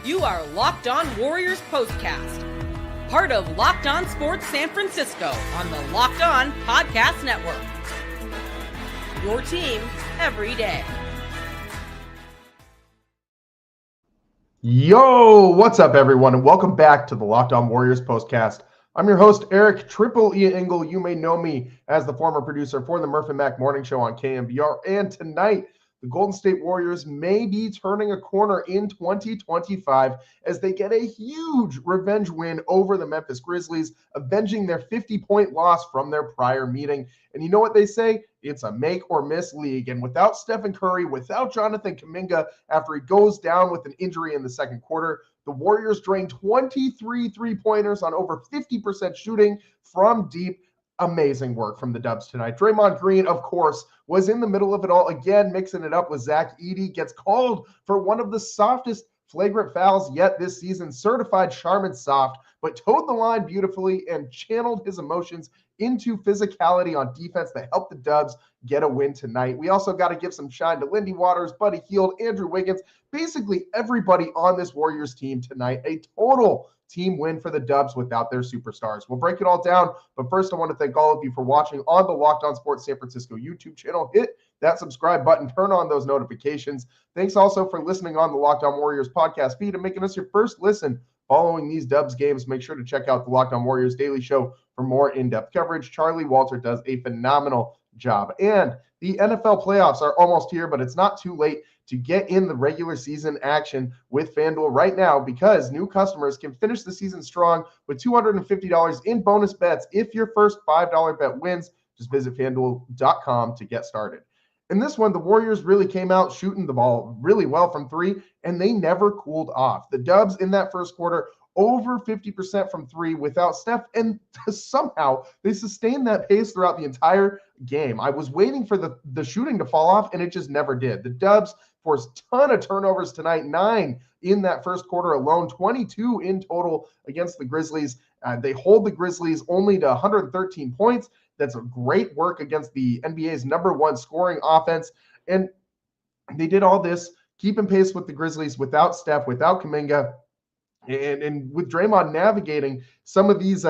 You are Locked On Warriors POSTCAST, part of Locked On Sports San Francisco on the Locked On Podcast Network. Your team every day. Yo, what's up, everyone, and welcome back to the Locked On Warriors POSTCAST. I'm your host, Eric Triple E Engel. You may know me as the former producer for the Murph and Mac Morning Show on KMBR. And tonight, the Golden State Warriors may be turning a corner in 2025 as they get a huge revenge win over the Memphis Grizzlies, avenging their 50-point loss from their prior meeting. And you know what they say? It's a make or miss league. And without Stephen Curry, without Jonathan Kuminga after he goes down with an injury in the second quarter, the Warriors drained 23 three-pointers on over 50% shooting from deep. Amazing work from the Dubs tonight. Draymond Green, of course, was in the middle of it all again, mixing it up with Zach Edey. Gets called for one of the softest flagrant fouls yet this season, certified Charmin soft, but towed the line beautifully and channeled his emotions into physicality on defense that helped the Dubs get a win tonight. We also got to give some shine to Lindy Waters, Buddy Hield, Andrew Wiggins, basically everybody on this Warriors team tonight. A total team win for the Dubs without their superstars. We'll break it all down, but first I want to thank all of you for watching on the Locked On Sports San Francisco YouTube channel. Hit that subscribe button, turn on those notifications. Thanks also for listening on the Locked On Warriors podcast feed and making us your first listen following these Dubs games. Make sure to check out the Locked On Warriors Daily Show for more in-depth coverage. Charlie Walter does a phenomenal job. And the NFL playoffs are almost here, but it's not too late to get in the regular season action with FanDuel right now, because new customers can finish the season strong with $250 in bonus bets if your first $5 bet wins. Just visit FanDuel.com to get started. In this one, the Warriors really came out shooting the ball really well from three, and they never cooled off. The Dubs in that first quarter, over 50% from three without Steph, and somehow they sustained that pace throughout the entire game. I was waiting for the shooting to fall off, and it just never did. The Dubs forced a ton of turnovers tonight, 9 in that first quarter alone, 22 in total against the Grizzlies. They hold the Grizzlies only to 113 points. That's a great work against the NBA's #1 scoring offense. And they did all this, keeping pace with the Grizzlies without Steph, without Kuminga, and with Draymond navigating some of these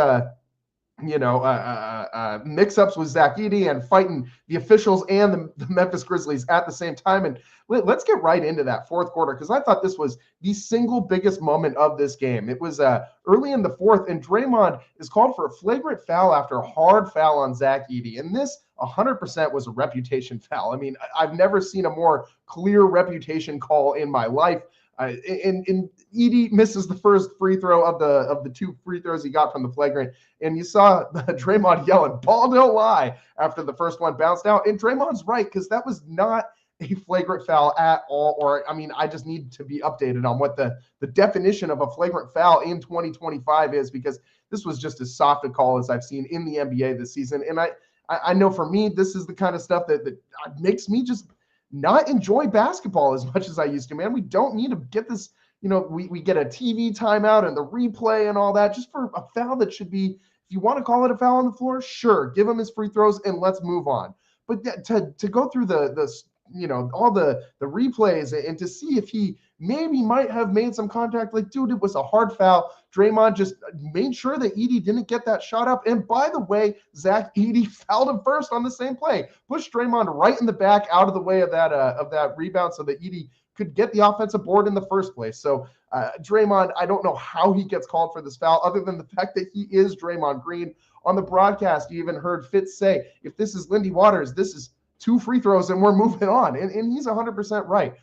mix-ups with Zach Edey and fighting the officials and the Memphis Grizzlies at the same time. And let's get right into that fourth quarter, because I thought this was the single biggest moment of this game. It was early in the fourth, and Draymond is called for a flagrant foul after a hard foul on Zach Edey. And this 100% was a reputation foul. I mean, I've never seen a more clear reputation call in my life. And Edey misses the first free throw of the two free throws he got from the flagrant. And you saw Draymond yelling, "Ball don't lie," after the first one bounced out. And Draymond's right, because that was not a flagrant foul at all. Or, I mean, I just need to be updated on what the definition of a flagrant foul in 2025 is, because this was just as soft a call as I've seen in the NBA this season. And I know for me, this is the kind of stuff that makes me just not enjoy basketball as much as I used to, man. We don't need to get this, we get a TV timeout and the replay and all that just for a foul that should be, if you want to call it a foul on the floor, sure, give him his free throws and let's move on. But to go through all the replays and to see if he maybe might have made some contact, like, dude, it was a hard foul. Draymond just made sure that Edey didn't get that shot up. And by the way, Zach Edey fouled him first on the same play, pushed Draymond right in the back out of the way of that rebound so that Edey could get the offensive board in the first place. So Draymond, I don't know how he gets called for this foul, other than the fact that he is Draymond Green. On the broadcast, you even heard Fitz say, if this is Lindy Waters, this is 2 free throws and we're moving on. And he's 100% right.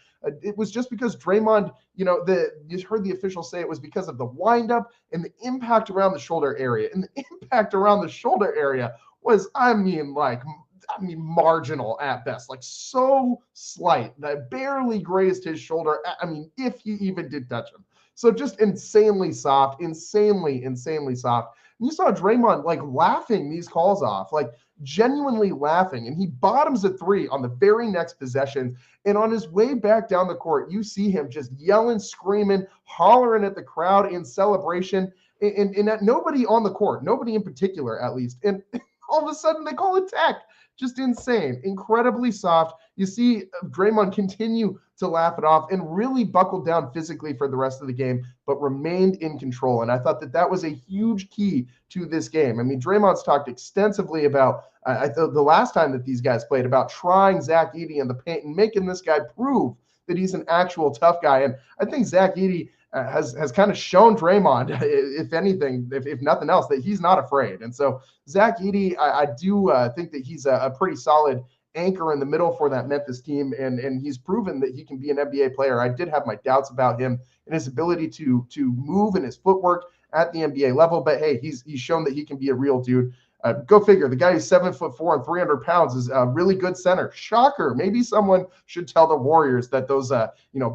It was just because Draymond, you heard the officials say it was because of the windup and the impact around the shoulder area. And the impact around the shoulder area was, marginal at best, like so slight that barely grazed his shoulder. I mean, if he even did touch him. So just insanely soft, insanely soft. And you saw Draymond laughing these calls off, genuinely laughing. And he bottoms a 3 on the very next possession. And on his way back down the court, you see him just yelling, screaming, hollering at the crowd in celebration. And at nobody on the court, nobody in particular, at least. And all of a sudden they call it tech. just insane, incredibly soft. You see Draymond continue to laugh it off and really buckled down physically for the rest of the game, but remained in control. And I thought that was a huge key to this game. I mean, Draymond's talked extensively about, I thought the last time that these guys played, about trying Zach Edey in the paint and making this guy prove that he's an actual tough guy. And I think Zach Edey has kind of shown Draymond, if anything, if nothing else, that he's not afraid. And so Zach Edey, I do think that he's a pretty solid anchor in the middle for that Memphis team, and he's proven that he can be an NBA player. I did have my doubts about him and his ability to move and his footwork at the NBA level, but hey, he's shown that he can be a real dude. Go figure. The guy who's 7'4" and 300 pounds is a really good center. Shocker. Maybe someone should tell the Warriors that those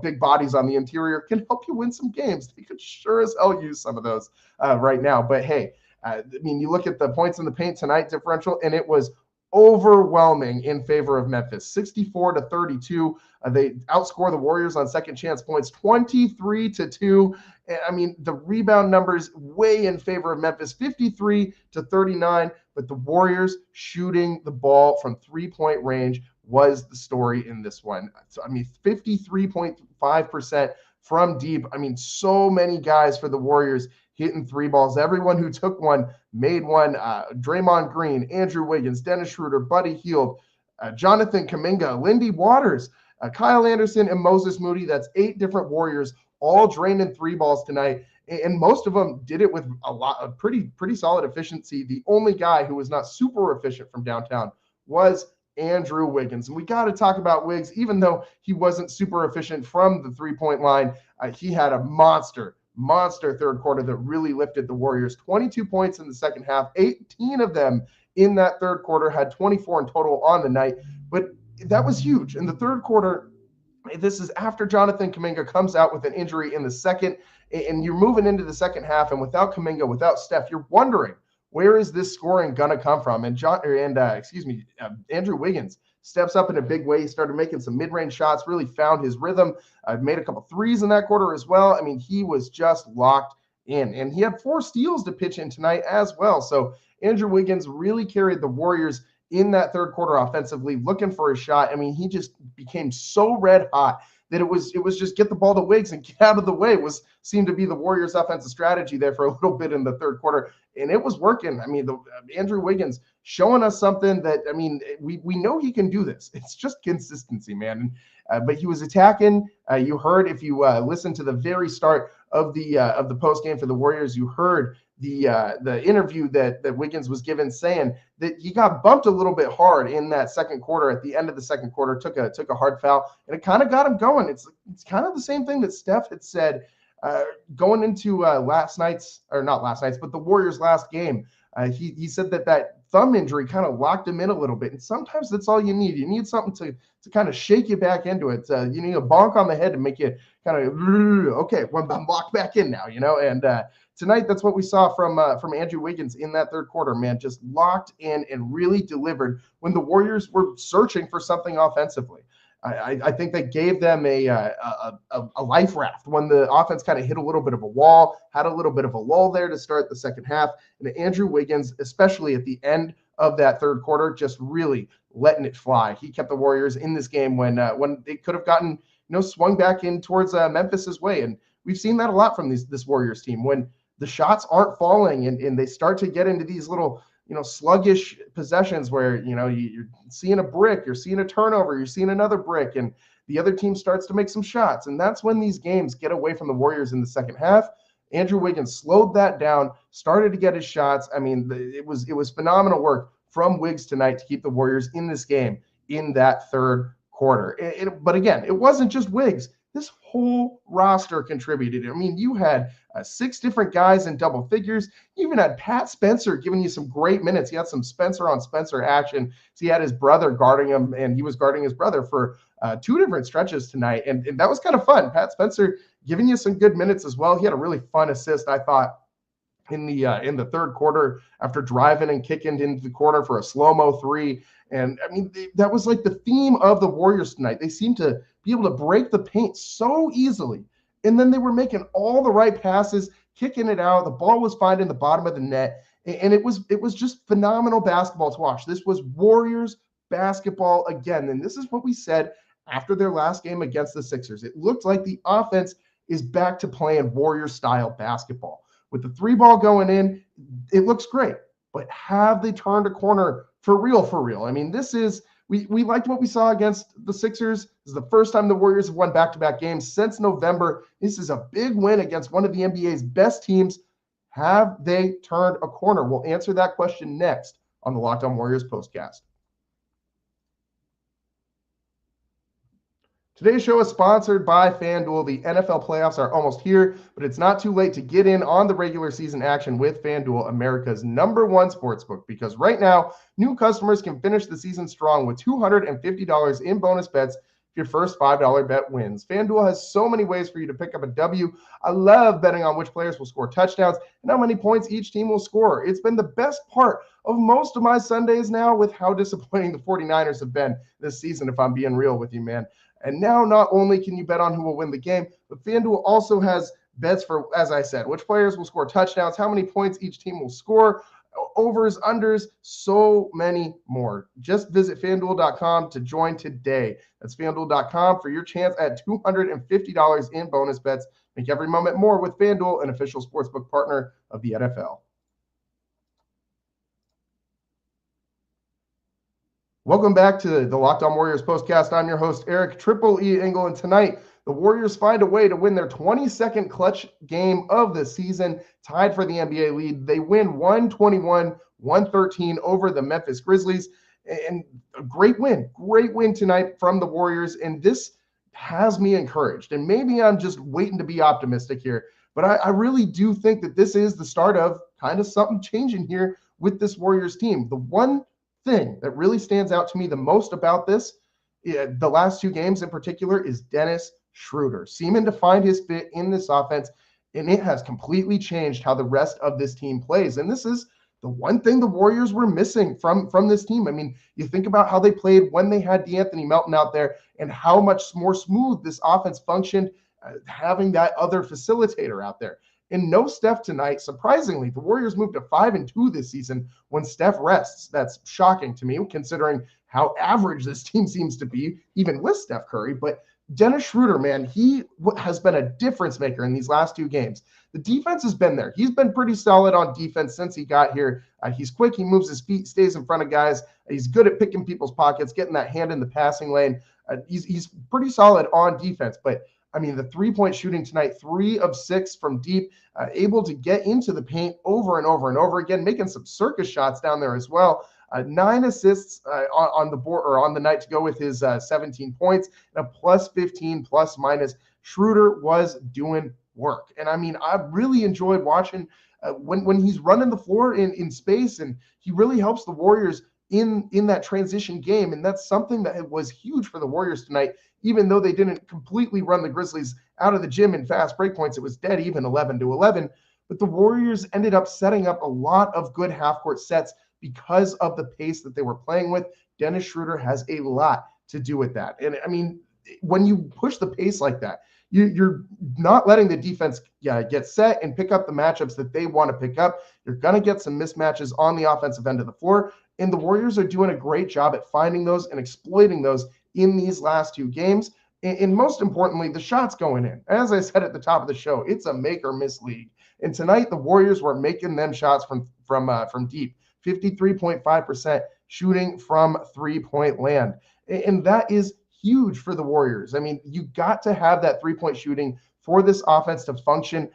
big bodies on the interior can help you win some games. They could sure as hell use some of those right now. But hey, I mean, you look at the points in the paint tonight differential, and it was overwhelming in favor of Memphis, 64-32. They outscore the Warriors on second chance points, 23-2. I mean, the rebound numbers way in favor of Memphis, 53-39. But the Warriors shooting the ball from 3-point range was the story in this one. So, I mean, 53.5% from deep. I mean, so many guys for the Warriors hitting three balls. Everyone who took one made one. Draymond Green, Andrew Wiggins, Dennis Schroeder, Buddy Hield, Jonathan Kuminga, Lindy Waters, Kyle Anderson, and Moses Moody. That's 8 different Warriors all draining three balls tonight. And most of them did it with a lot of pretty solid efficiency. The only guy who was not super efficient from downtown was Andrew Wiggins. And we got to talk about Wiggs, even though he wasn't super efficient from the 3-point line. He had a monster third quarter that really lifted the Warriors. 22 points in the second half, 18 of them in that third quarter, had 24 in total on the night. But that was huge. In the third quarter, this is after Jonathan Kuminga comes out with an injury in the second, and you're moving into the second half, and without Kuminga, without Steph, you're wondering, where is this scoring going to come from? And Andrew Wiggins steps up in a big way. He started making some mid-range shots, really found his rhythm, made a couple threes in that quarter as well. I mean, he was just locked in, and he had 4 steals to pitch in tonight as well. So Andrew Wiggins really carried the Warriors in that third quarter offensively, looking for a shot. I mean, he just became so red hot that it was just get the ball to Wiggs and get out of the way seemed to be the Warriors' offensive strategy there for a little bit in the third quarter, and it was working. I mean, Andrew Wiggins showing us something that, I mean, we know he can do this. It's just consistency, man. But he was attacking. You heard, if you listen to the very start of the post game for the Warriors, you heard the interview that Wiggins was given, saying that he got bumped a little bit hard in that second quarter. At the end of the second quarter, took a hard foul, and it kind of got him going. It's kind of the same thing that Steph had said going into the Warriors' last game. He said that thumb injury kind of locked him in a little bit, and sometimes that's all you need. You need something to kind of shake you back into it. You need a bonk on the head to make you kind of okay. Well, I'm locked back in now, And tonight, that's what we saw from Andrew Wiggins in that third quarter. Man, just locked in and really delivered when the Warriors were searching for something offensively. I think that gave them a life raft when the offense kind of hit a little bit of a wall, had a little bit of a lull there to start the second half. And Andrew Wiggins, especially at the end of that third quarter, just really letting it fly. He kept the Warriors in this game when they could have gotten swung back in towards Memphis's way. And we've seen that a lot from this Warriors team. When the shots aren't falling and they start to get into these little sluggish possessions where, you're seeing a brick, you're seeing a turnover, you're seeing another brick, and the other team starts to make some shots. And that's when these games get away from the Warriors in the second half. Andrew Wiggins slowed that down, started to get his shots. I mean, it was phenomenal work from Wiggs tonight to keep the Warriors in this game in that third quarter. But again, it wasn't just Wiggs. This whole roster contributed. I mean, you had 6 different guys in double figures. You even had Pat Spencer giving you some great minutes. He had some Spencer on Spencer action. So he had his brother guarding him, and he was guarding his brother for 2 different stretches tonight. And that was kind of fun. Pat Spencer giving you some good minutes as well. He had a really fun assist, I thought, in the third quarter after driving and kicking into the corner for a slow-mo 3. And I mean, that was like the theme of the Warriors tonight. They seemed to be able to break the paint so easily. And then they were making all the right passes, kicking it out. The ball was finding the bottom of the net. And it was just phenomenal basketball to watch. This was Warriors basketball again. And this is what we said after their last game against the Sixers. It looked like the offense is back to playing Warrior-style basketball. With the three ball going in, it looks great. But have they turned a corner for real, for real? I mean, this is, we liked what we saw against the Sixers. This is the first time the Warriors have won back-to-back games since November. This is a big win against one of the NBA's best teams. Have they turned a corner? We'll answer that question next on the Locked On Warriors postcast. Today's show is sponsored by FanDuel. The NFL playoffs are almost here, but it's not too late to get in on the regular season action with FanDuel, America's #1 sportsbook, because right now, new customers can finish the season strong with $250 in bonus bets if your first $5 bet wins. FanDuel has so many ways for you to pick up a W. I love betting on which players will score touchdowns and how many points each team will score. It's been the best part of most of my Sundays now with how disappointing the 49ers have been this season, if I'm being real with you, man. And now not only can you bet on who will win the game, but FanDuel also has bets for, as I said, which players will score touchdowns, how many points each team will score, overs, unders, so many more. Just visit FanDuel.com to join today. That's FanDuel.com for your chance at $250 in bonus bets. Make every moment more with FanDuel, an official sportsbook partner of the NFL. Welcome back to the Locked On Warriors postcast. I'm your host, Eric Triple E Engel, and tonight the Warriors find a way to win their 22nd clutch game of the season, tied for the NBA lead. They win 121-113 over the Memphis Grizzlies, and a great win tonight from the Warriors, and this has me encouraged. And maybe I'm just waiting to be optimistic here, but I really do think that this is the start of kind of something changing here with this Warriors team. The one thing that really stands out to me the most about this, the last two games in particular, is Dennis Schroeder seeming to find his fit in this offense, and it has completely changed how the rest of this team plays. And this is the one thing the Warriors were missing from this team. I mean, you think about how they played when they had DeAnthony Melton out there and how much more smooth this offense functioned, having that other facilitator out there. And no Steph tonight. Surprisingly, the Warriors moved to 5-2 this season when Steph rests. That's shocking to me, considering how average this team seems to be, even with Steph Curry. But Dennis Schroeder, man, he has been a difference maker in these last two games. The defense has been there. He's been pretty solid on defense since he got here. He's quick. He moves his feet, stays in front of guys. He's good at picking people's pockets, getting that hand in the passing lane. He's pretty solid on defense. But I mean, the three-point shooting tonight, 3 of 6 from deep, able to get into the paint over and over and over again, making some circus shots down there as well. 9 assists on the board, or on the night, to go with his 17 points, and a plus 15 plus minus. Schroeder was doing work. And I mean, I really enjoyed watching when he's running the floor in space, and he really helps the Warriors in that transition game. And that's something that was huge for the Warriors tonight. Even though they didn't completely run the Grizzlies out of the gym in fast break points, it was dead even 11-11. But the Warriors ended up setting up a lot of good half-court sets because of the pace that they were playing with. Dennis Schroeder has a lot to do with that. And I mean, when you push the pace like that, you're not letting the defense get set and pick up the matchups that they want to pick up. You're going to get some mismatches on the offensive end of the floor. And the Warriors are doing a great job at finding those and exploiting those in these last two games. And most importantly, the shots going in. As I said at the top of the show, it's a make or miss league. And tonight, the Warriors were making them shots from deep, 53.5% shooting from three-point land. And that is huge for the Warriors. I mean, you got to have that three-point shooting for this offense to function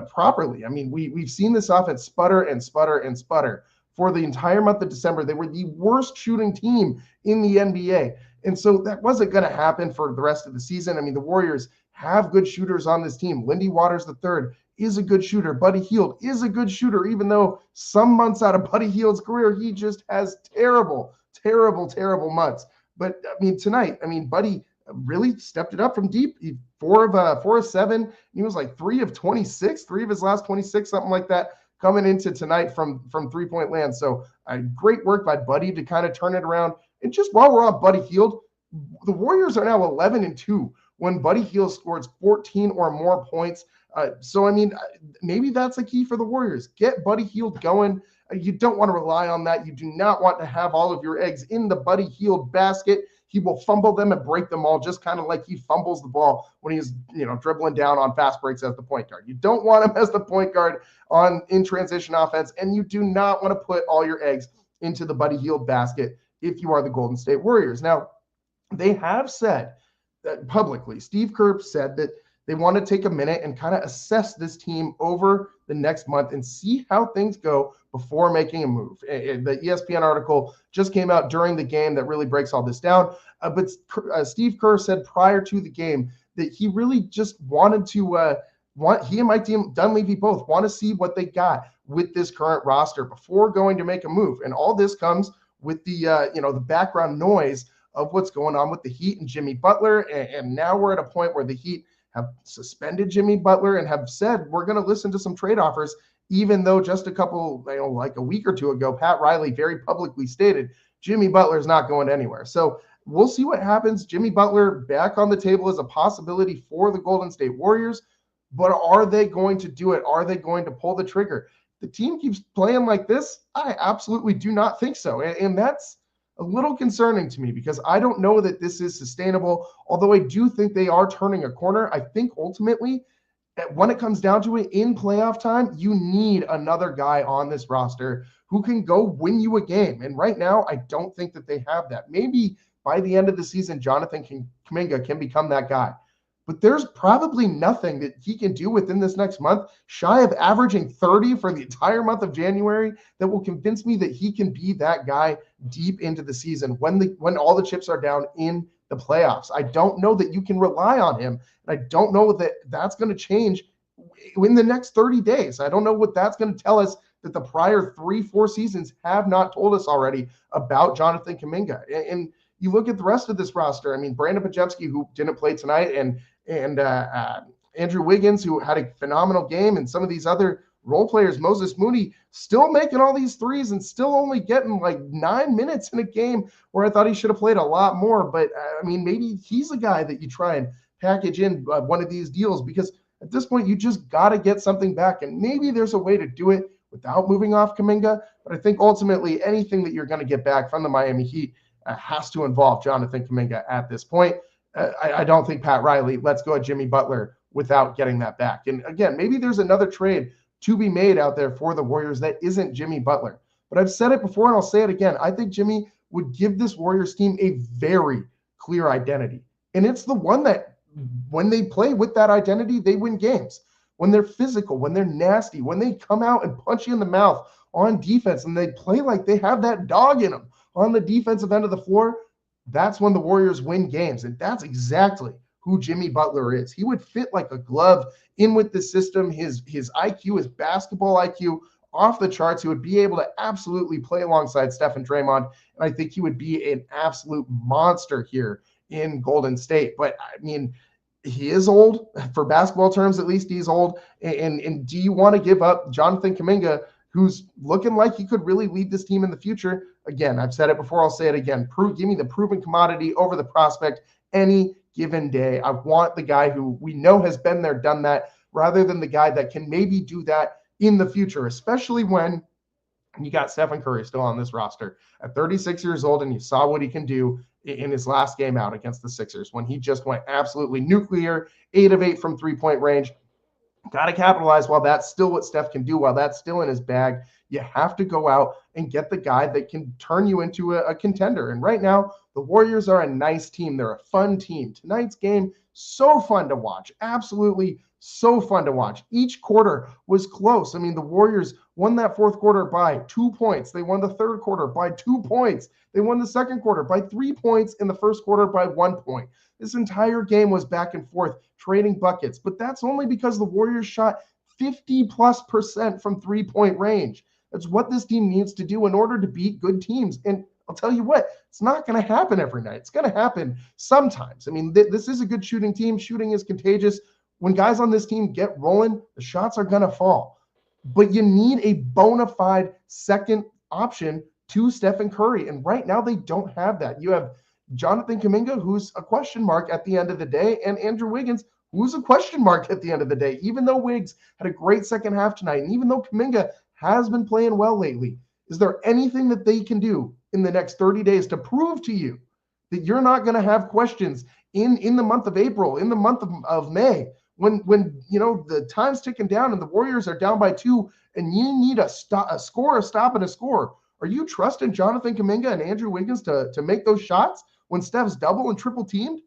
properly. I mean, we've seen this offense sputter and sputter and sputter. For the entire month of December, they were the worst shooting team in the NBA. And so that wasn't going to happen for the rest of the season. I mean, the Warriors have good shooters on this team. Lindy Waters III is a good shooter. Buddy Hield is a good shooter, even though some months out of Buddy Hield's career, he just has terrible months. But I mean, tonight, Buddy really stepped it up from deep. 4 of 7. He was like 3 of 26, 3 of his last 26, something like that, coming into tonight from three-point land. So great work by Buddy to kind of turn it around. And just while we're on Buddy Hield, the Warriors are now 11-2 when Buddy Hield scores 14 or more points. So, I mean, maybe that's a key for the Warriors. Get Buddy Hield going. You don't want to rely on that. You do not want to have all of your eggs in the Buddy Hield basket. He will fumble them and break them all, just kind of like he fumbles the ball when he's, dribbling down on fast breaks as the point guard. You don't want him as the point guard in transition offense, and you do not want to put all your eggs into the Buddy Hield basket if you are the Golden State Warriors. Now, they have said that publicly, Steve Kerr said that they want to take a minute and kind of assess this team over the next month and see how things go before making a move. The ESPN article just came out during the game that really breaks all this down. But Steve Kerr said prior to the game that he really just wanted to he and Mike Dunleavy both want to see what they got with this current roster before going to make a move. And all this comes with the the background noise of what's going on with the Heat and Jimmy Butler. And now we're at a point where the Heat have suspended Jimmy Butler and have said, we're going to listen to some trade offers, even though just like a week or two ago, Pat Riley very publicly stated Jimmy Butler is not going anywhere. So we'll see what happens. Jimmy Butler back on the table is a possibility for the Golden State Warriors, but are they going to do it? Are they going to pull the trigger? The team keeps playing like this. I absolutely do not think so. And that's a little concerning to me because I don't know that this is sustainable, although I do think they are turning a corner. I think ultimately, when it comes down to it in playoff time, you need another guy on this roster who can go win you a game. And right now, I don't think that they have that. Maybe by the end of the season, Jonathan Kuminga can become that guy. But there's probably nothing that he can do within this next month, shy of averaging 30 for the entire month of January, that will convince me that he can be that guy deep into the season when all the chips are down in the playoffs. I don't know that you can rely on him. And I don't know that that's going to change in the next 30 days. I don't know what that's going to tell us that the prior 3-4 seasons have not told us already about Jonathan Kuminga. And you look at the rest of this roster. I mean, Brandon Podziemski, who didn't play tonight, and Andrew Wiggins, who had a phenomenal game, and some of these other role players, Moses Moody, still making all these threes and still only getting like 9 minutes in a game where I thought he should have played a lot more. But I mean, maybe he's a guy that you try and package in one of these deals, because at this point, you just got to get something back. And maybe there's a way to do it without moving off Kuminga. But I think ultimately anything that you're going to get back from the Miami Heat has to involve Jonathan Kuminga at this point. I don't think Pat Riley lets go of Jimmy Butler without getting that back. And again, maybe there's another trade to be made out there for the Warriors that isn't Jimmy Butler. But I've said it before and I'll say it again. I think Jimmy would give this Warriors team a very clear identity. And it's the one that when they play with that identity, they win games. When they're physical, when they're nasty, when they come out and punch you in the mouth on defense and they play like they have that dog in them on the defensive end of the floor, that's when the Warriors win games. And that's exactly who Jimmy Butler is. He would fit like a glove in with the system. His IQ, his basketball IQ, off the charts. He would be able to absolutely play alongside Steph and Draymond. And I think he would be an absolute monster here in Golden State. But I mean, he is old. For basketball terms, at least he's old. And do you want to give up Jonathan Kuminga, who's looking like he could really lead this team in the future? Again, I've said it before, I'll say it again. Give me the proven commodity over the prospect any given day. I want the guy who we know has been there, done that, rather than the guy that can maybe do that in the future, especially when you got Stephen Curry still on this roster at 36 years old, and you saw what he can do in his last game out against the Sixers when he just went absolutely nuclear, 8 of 8 from three-point range. Got to capitalize while that's still what Steph can do, while that's still in his bag. You have to go out and get the guy that can turn you into a contender. And right now, the Warriors are a nice team. They're a fun team. Tonight's game, so fun to watch. Absolutely so fun to watch. Each quarter was close. I mean, the Warriors won that fourth quarter by 2 points. They won the third quarter by 2 points. They won the second quarter by 3 points, in the first quarter by 1 point. This entire game was back and forth, trading buckets. But that's only because the Warriors shot 50+% from three-point range. That's what this team needs to do in order to beat good teams. And I'll tell you what, it's not going to happen every night. It's going to happen sometimes. I mean, this is a good shooting team. Shooting is contagious. When guys on this team get rolling, the shots are going to fall. But you need a bona fide second option to Stephen Curry. And right now they don't have that. You have Jonathan Kuminga, who's a question mark at the end of the day, and Andrew Wiggins, who's a question mark at the end of the day. Even though Wiggs had a great second half tonight, and even though Kuminga has been playing well lately, Is there anything that they can do in the next 30 days to prove to you that you're not going to have questions in the month of April, in the month of May, when the time's ticking down and the Warriors are down by 2 and you need a stop and a score? Are you trusting Jonathan Kuminga and Andrew Wiggins to make those shots when Steph's double and triple teamed?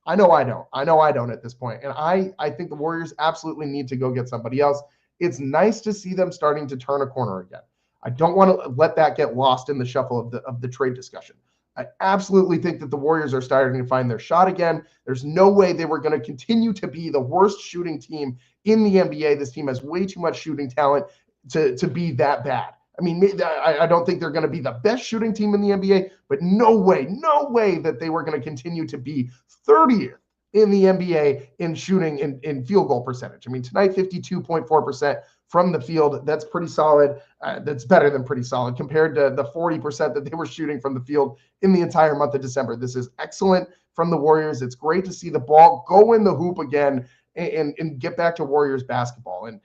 I know I don't at this point. And I think the Warriors absolutely need to go get somebody else. It's nice to see them starting to turn a corner again. I don't want to let that get lost in the shuffle of the trade discussion. I absolutely think that the Warriors are starting to find their shot again. There's no way they were going to continue to be the worst shooting team in the NBA. This team has way too much shooting talent to be that bad. I mean, I don't think they're going to be the best shooting team in the NBA, but no way that they were going to continue to be 30th in the NBA in shooting in field goal percentage. I mean, tonight, 52.4% from the field. That's pretty solid. That's better than pretty solid compared to the 40% that they were shooting from the field in the entire month of December. This is excellent from the Warriors. It's great to see the ball go in the hoop again and get back to Warriors basketball. And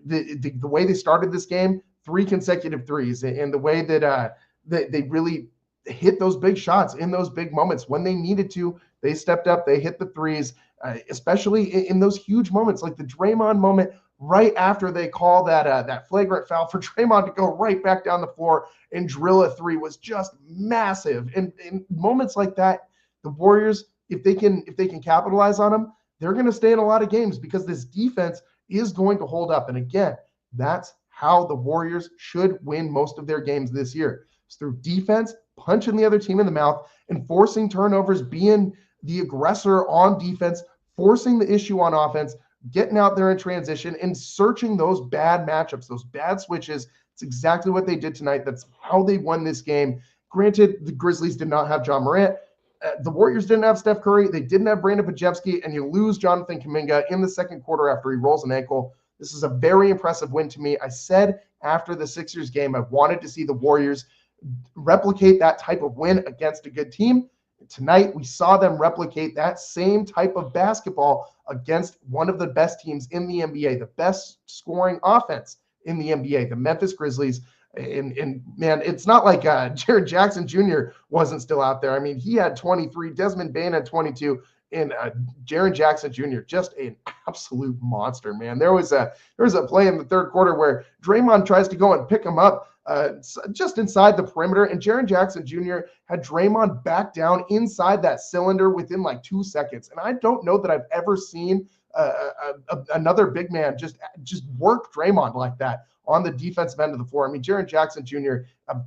the way they started this game, 3 consecutive threes, and the way that they really hit those big shots in those big moments when they needed to. They stepped up, they hit the threes, especially in those huge moments, like the Draymond moment right after they call that flagrant foul for Draymond to go right back down the floor and drill a 3 was just massive. And in moments like that, the Warriors, if they can capitalize on them, they're going to stay in a lot of games because this defense is going to hold up. And again, that's how the Warriors should win most of their games this year. It's through defense, punching the other team in the mouth, and forcing turnovers, being the aggressor on defense, forcing the issue on offense, getting out there in transition, and searching those bad matchups, those bad switches. It's exactly what they did tonight. That's how they won this game. Granted, the Grizzlies did not have John Morant. The Warriors didn't have Steph Curry. They didn't have Brandon Podziemski, and you lose Jonathan Kuminga in the second quarter after he rolls an ankle. This is a very impressive win to me. I said after the Sixers game, I wanted to see the Warriors replicate that type of win against a good team. Tonight, we saw them replicate that same type of basketball against one of the best teams in the NBA, the best scoring offense in the NBA, the Memphis Grizzlies. And man, it's not like Jaren Jackson Jr. wasn't still out there. I mean, he had 23, Desmond Bane had 22, and Jaren Jackson Jr., just an absolute monster, man. There was a play in the third quarter where Draymond tries to go and pick him up just inside the perimeter, and Jaren Jackson Jr. had Draymond back down inside that cylinder within like 2 seconds. And I don't know that I've ever seen another big man just work Draymond like that on the defensive end of the floor. I mean, Jaren Jackson Jr.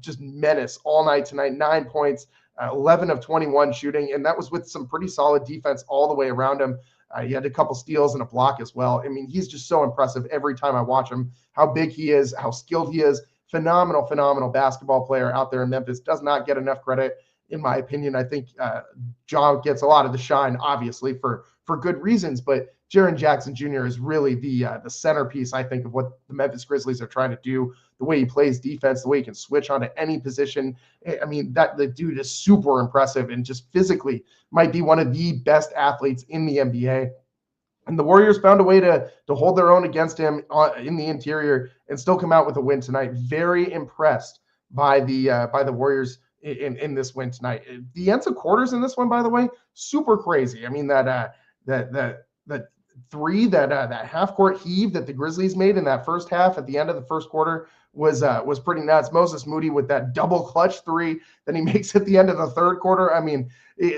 Just menace all night tonight, 9 points, 11 of 21 shooting, and that was with some pretty solid defense all the way around him. He had a couple steals and a block as well. I mean, he's just so impressive every time I watch him, how big he is, how skilled he is. Phenomenal basketball player out there in Memphis. Does not get enough credit, in my opinion. I think Ja gets a lot of the shine, obviously, for good reasons, but Jaren Jackson Jr. is really the centerpiece, I think, of what the Memphis Grizzlies are trying to do. The way he plays defense, the way he can switch onto any position. I mean, the dude is super impressive and just physically might be one of the best athletes in the NBA. And the Warriors found a way to hold their own against him in the interior and still come out with a win tonight. Very impressed by the Warriors in this win tonight. The ends of quarters in this one, by the way, super crazy. I mean, that three, that half court heave that the Grizzlies made in that first half at the end of the first quarter was pretty nuts. Moses Moody with that double clutch 3 that he makes at the end of the third quarter. I mean,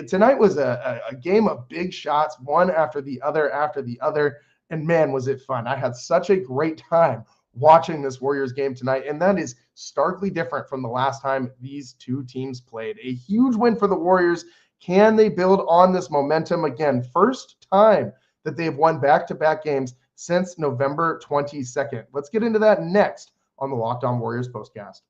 tonight was a game of big shots, one after the other. And man, was it fun. I had such a great time watching this Warriors game tonight. And that is starkly different from the last time these two teams played. A huge win for the Warriors. Can they build on this momentum again? First time that they've won back-to-back games since November 22nd. Let's get into that next on the Locked On Warriors postcast.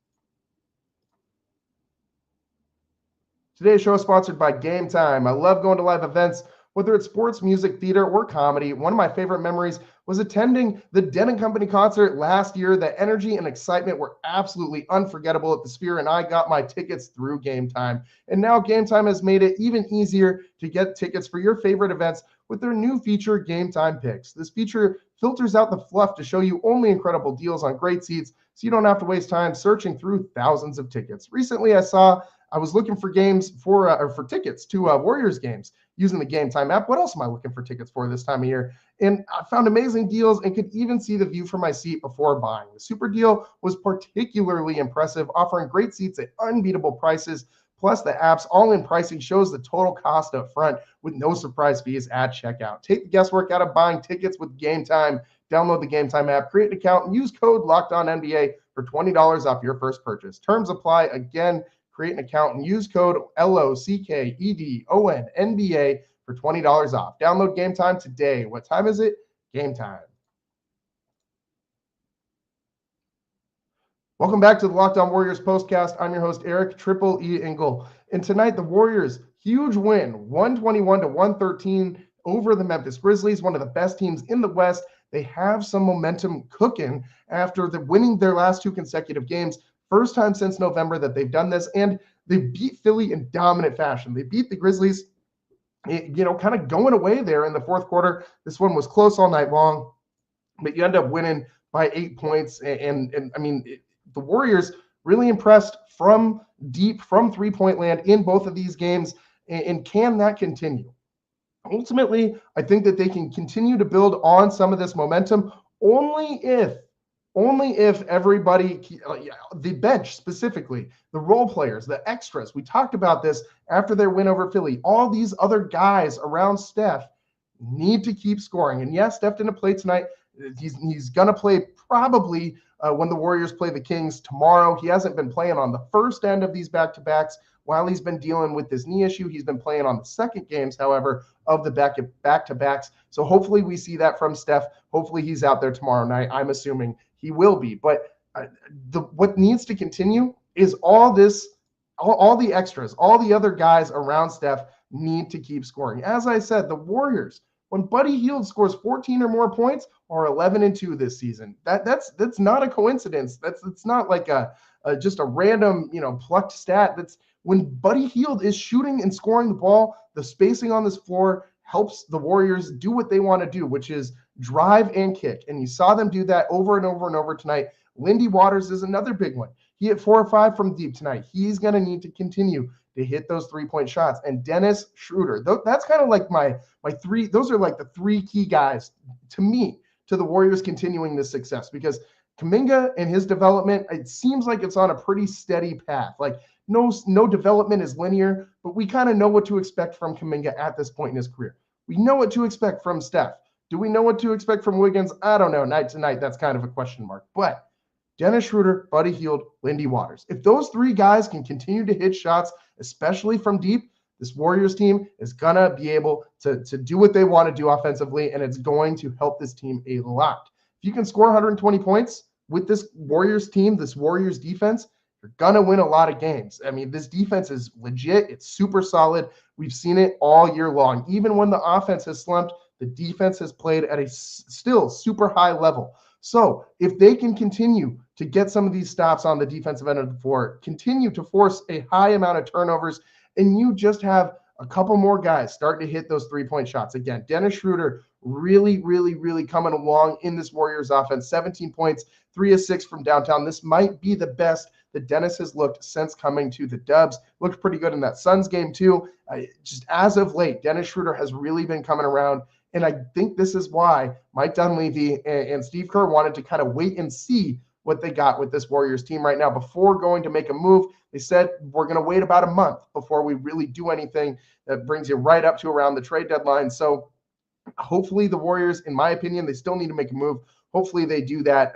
Today's show is sponsored by Gametime. I love going to live events, Whether it's sports, music, theater, or comedy, one of my favorite memories was attending the Den & Company concert last year. The energy and excitement were absolutely unforgettable at the Sphere, and I got my tickets through Gametime. And now Gametime has made it even easier to get tickets for your favorite events with their new feature, Gametime Picks. This feature filters out the fluff to show you only incredible deals on great seats, so you don't have to waste time searching through thousands of tickets. Recently, I was looking for games for tickets to Warriors games using the Gametime app. What else am I looking for tickets for this time of year? And I found amazing deals and could even see the view from my seat before buying. The super deal was particularly impressive, offering great seats at unbeatable prices. Plus, the app's all-in pricing shows the total cost up front with no surprise fees at checkout. Take the guesswork out of buying tickets with Gametime. Download the Gametime app, create an account, and use code LOCKEDONNBA for $20 off your first purchase. Terms apply. Again, create an account and use code LOCKEDONNBA for $20 off. Download Gametime today. What time is it? Gametime. Welcome back to the Locked On Warriors postcast. I'm your host, Eric Triple E Engel. And tonight, the Warriors, huge win, 121-113 over the Memphis Grizzlies, one of the best teams in the West. They have some momentum cooking after winning their last two consecutive games. First time since November that they've done this, and they beat Philly in dominant fashion. They beat the Grizzlies, kind of going away there in the fourth quarter. This one was close all night long, but you end up winning by 8 points. And I mean, the Warriors really impressed from deep, from three-point land in both of these games. And can that continue? Ultimately, I think that they can continue to build on some of this momentum only if everybody, the bench specifically, the role players, the extras, we talked about this after their win over Philly, all these other guys around Steph need to keep scoring. And yes, Steph didn't play tonight. He's going to play probably when the Warriors play the Kings tomorrow. He hasn't been playing on the first end of these back-to-backs while he's been dealing with this knee issue. He's been playing on the second games, however, of the back-to-backs. So hopefully we see that from Steph. Hopefully he's out there tomorrow night. I'm assuming he will be. But what needs to continue is all the extras, all the other guys around Steph need to keep scoring. As I said, the Warriors, when Buddy Hield scores 14 or more points, are 11-2 this season. That's not a coincidence. It's not like just a random plucked stat. That's when Buddy Hield is shooting and scoring the ball. The spacing on this floor helps the Warriors do what they want to do, which is drive and kick. And you saw them do that over and over and over tonight. Lindy Waters is another big one. He hit 4 or 5 from deep tonight. He's going to need to continue to hit those three-point shots. And Dennis Schroeder, that's kind of like my three. Those are like the three key guys to me to the Warriors continuing this success, because Kuminga and his development, it seems like it's on a pretty steady path. Like no development is linear, but we kind of know what to expect from Kuminga at this point in his career. We know what to expect from Steph. Do we know what to expect from Wiggins? I don't know. Night to night, that's kind of a question mark. But Dennis Schroeder, Buddy Hield, Lindy Waters. If those three guys can continue to hit shots, especially from deep, this Warriors team is going to be able to do what they want to do offensively, and it's going to help this team a lot. If you can score 120 points with this Warriors team, this Warriors defense, you're going to win a lot of games. I mean, this defense is legit. It's super solid. We've seen it all year long. Even when the offense has slumped, the defense has played at a still super high level. So if they can continue to get some of these stops on the defensive end of the floor, continue to force a high amount of turnovers, and you just have a couple more guys starting to hit those three-point shots. Again, Dennis Schroeder really, really, really coming along in this Warriors offense. 17 points, 3 of 6 from downtown. This might be the best that Dennis has looked since coming to the Dubs. Looked pretty good in that Suns game too. Just as of late, Dennis Schroeder has really been coming around. And I think this is why Mike Dunleavy and Steve Kerr wanted to kind of wait and see what they got with this Warriors team right now before going to make a move. They said, we're going to wait about a month before we really do anything that brings you right up to around the trade deadline. So hopefully the Warriors, in my opinion, they still need to make a move. Hopefully they do that,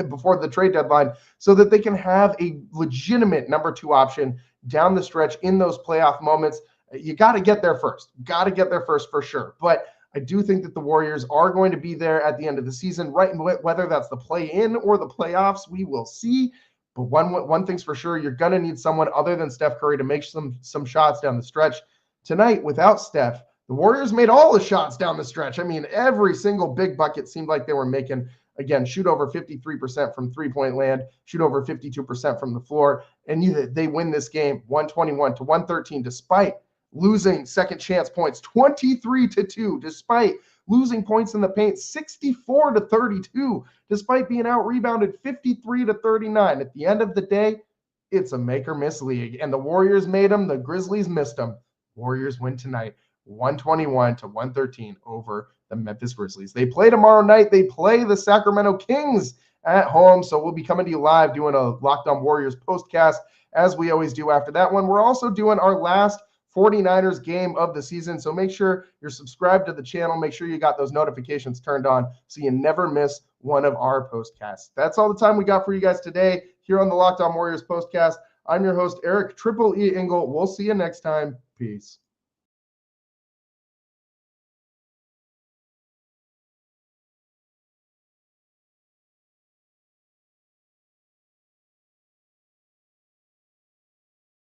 before the trade deadline so that they can have a legitimate number 2 option down the stretch in those playoff moments. You got to get there first. Got to get there first for sure. But I do think that the Warriors are going to be there at the end of the season, right? Whether that's the play-in or the playoffs, we will see. But one thing's for sure, you're going to need someone other than Steph Curry to make some shots down the stretch. Tonight, without Steph, The Warriors made all the shots down the stretch. I mean, every single big bucket seemed like they were making. Again, shoot over 53% from three-point land, shoot over 52% from the floor, and they win this game 121-113 despite losing second chance points 23-2, despite losing points in the paint 64-32, despite being out-rebounded 53-39. At the end of the day, it's a make-or-miss league, and the Warriors made them, the Grizzlies missed them. Warriors win tonight 121-113 over the Memphis Grizzlies. They play tomorrow night. They play the Sacramento Kings at home. So we'll be coming to you live doing a Locked On Warriors postcast as we always do after that one. We're also doing our last 49ers game of the season. So make sure you're subscribed to the channel. Make sure you got those notifications turned on so you never miss one of our postcasts. That's all the time we got for you guys today here on the Locked On Warriors postcast. I'm your host, Eric Triple E Engel. We'll see you next time. Peace.